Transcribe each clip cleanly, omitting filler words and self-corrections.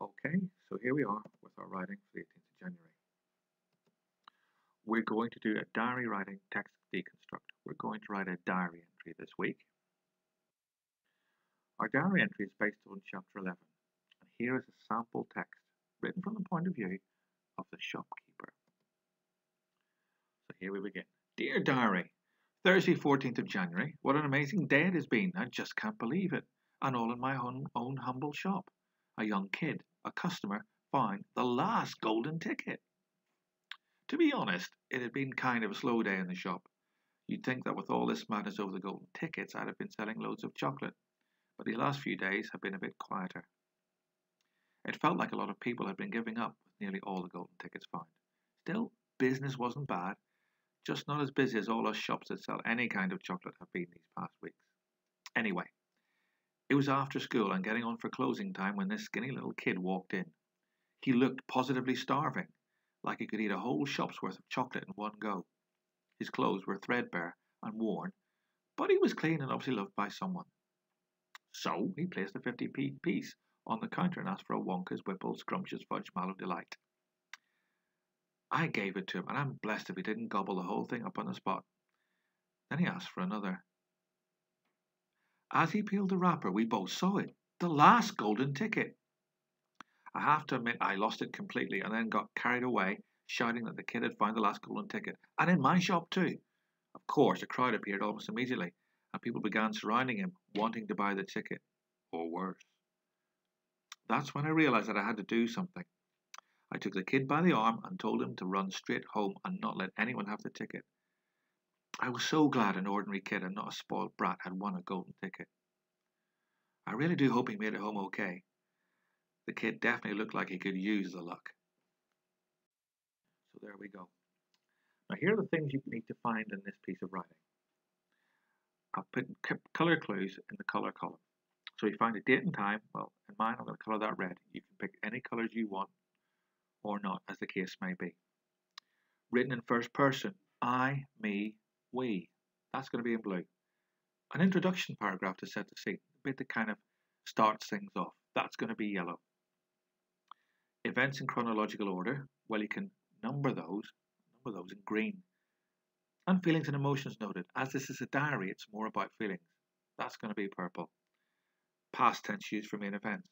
Okay, so here we are with our writing for the 18th of January. We're going to do a diary writing text deconstruct. We're going to write a diary entry this week. Our diary entry is based on chapter 11, and here is a sample text written from the point of view of the shopkeeper. So here we begin. Dear Diary, Thursday 14th of January, what an amazing day it has been. I just can't believe it. And all in my own humble shop. A young kid, a customer, found the last golden ticket. To be honest, it had been kind of a slow day in the shop. You'd think that with all this madness over the golden tickets, I'd have been selling loads of chocolate, but the last few days have been a bit quieter. It felt like a lot of people had been giving up with nearly all the golden tickets found. Still, business wasn't bad, just not as busy as all us shops that sell any kind of chocolate have been these past weeks. Anyway, it was after school and getting on for closing time when this skinny little kid walked in. He looked positively starving, like he could eat a whole shop's worth of chocolate in one go. His clothes were threadbare and worn, but he was clean and obviously loved by someone. So he placed a 50p piece on the counter and asked for a Wonka's Whipple Scrumptious Fudge Mallow Delight. I gave it to him, and I'm blessed if he didn't gobble the whole thing up on the spot. Then he asked for another. As he peeled the wrapper, we both saw it. The last golden ticket. I have to admit I lost it completely and then got carried away, shouting that the kid had found the last golden ticket, and in my shop too. Of course, a crowd appeared almost immediately, and people began surrounding him, wanting to buy the ticket, or worse. That's when I realized that I had to do something. I took the kid by the arm and told him to run straight home and not let anyone have the ticket. I was so glad an ordinary kid and not a spoiled brat had won a golden ticket. I really do hope he made it home okay. The kid definitely looked like he could use the luck. So there we go. Now here are the things you need to find in this piece of writing. I've put colour clues in the colour column. So you find a date and time. Well, in mine I'm going to colour that red. You can pick any colours you want or not, as the case may be. Written in first person, I, me, we. That's going to be in blue. An introduction paragraph to set the scene, a bit that kind of starts things off. That's going to be yellow. Events in chronological order, well, you can number those in green. And feelings and emotions noted. As this is a diary, it's more about feelings. That's going to be purple. Past tense used for main events.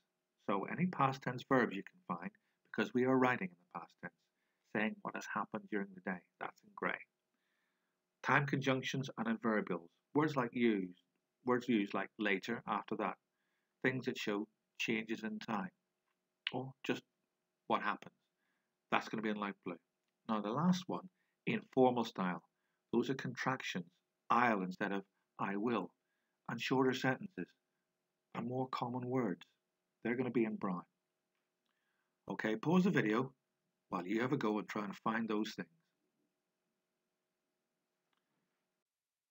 So any past tense verbs you can find, because we are writing in the past tense, saying what has happened during the day. That's in grey. Time conjunctions and adverbials. Words used like later, after that. Things that show changes in time. Or just what happens. That's going to be in light blue. Now the last one, informal style. Those are contractions. I'll instead of I will. And shorter sentences. And more common words. They're going to be in brown. Okay, pause the video while you have a go and try and find those things.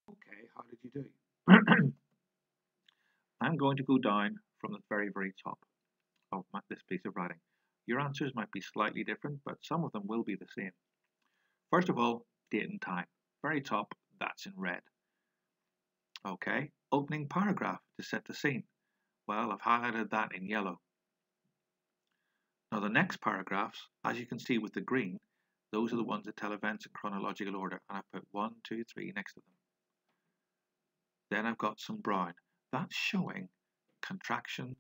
Okay, how did you do? I'm going to go down from the very, very top of this piece of writing. Your answers might be slightly different, but some of them will be the same. First of all, date and time. Very top, that's in red. Okay, opening paragraph to set the scene. Well, I've highlighted that in yellow. Now the next paragraphs, as you can see with the green, those are the ones that tell events in chronological order, and I've put 1, 2, 3 next to them. Then I've got some brown. That's showing contractions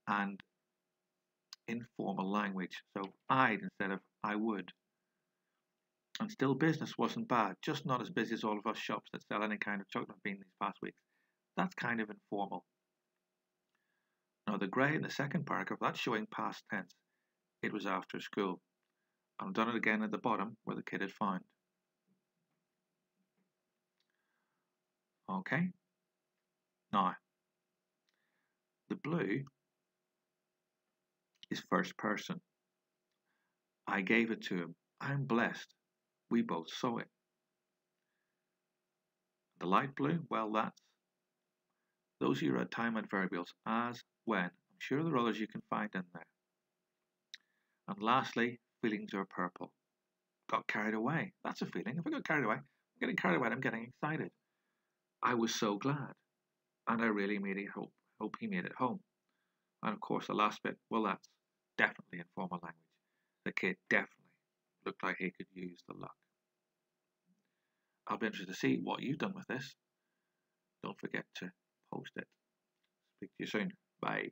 and informal language. So I'd instead of I would. And still business wasn't bad, just not as busy as all of us shops that sell any kind of chocolate have been these past weeks. That's kind of informal. Now the grey in the second paragraph, that's showing past tense. It was after school. I've done it again at the bottom where the kid had found. Okay. Now, the blue is first person. I gave it to him. I'm blessed. We both saw it. The light blue, well, those are your time adverbials, as, when. I'm sure there are others you can find in there. And lastly, feelings are purple. Got carried away. That's a feeling. If I got carried away, I'm getting carried away, I'm getting excited. I was so glad. And I really hope he made it home. And of course, the last bit, well, that's definitely informal language. The kid definitely looked like he could use the luck. I'll be interested to see what you've done with this. Don't forget to post it. Speak to you soon. Bye.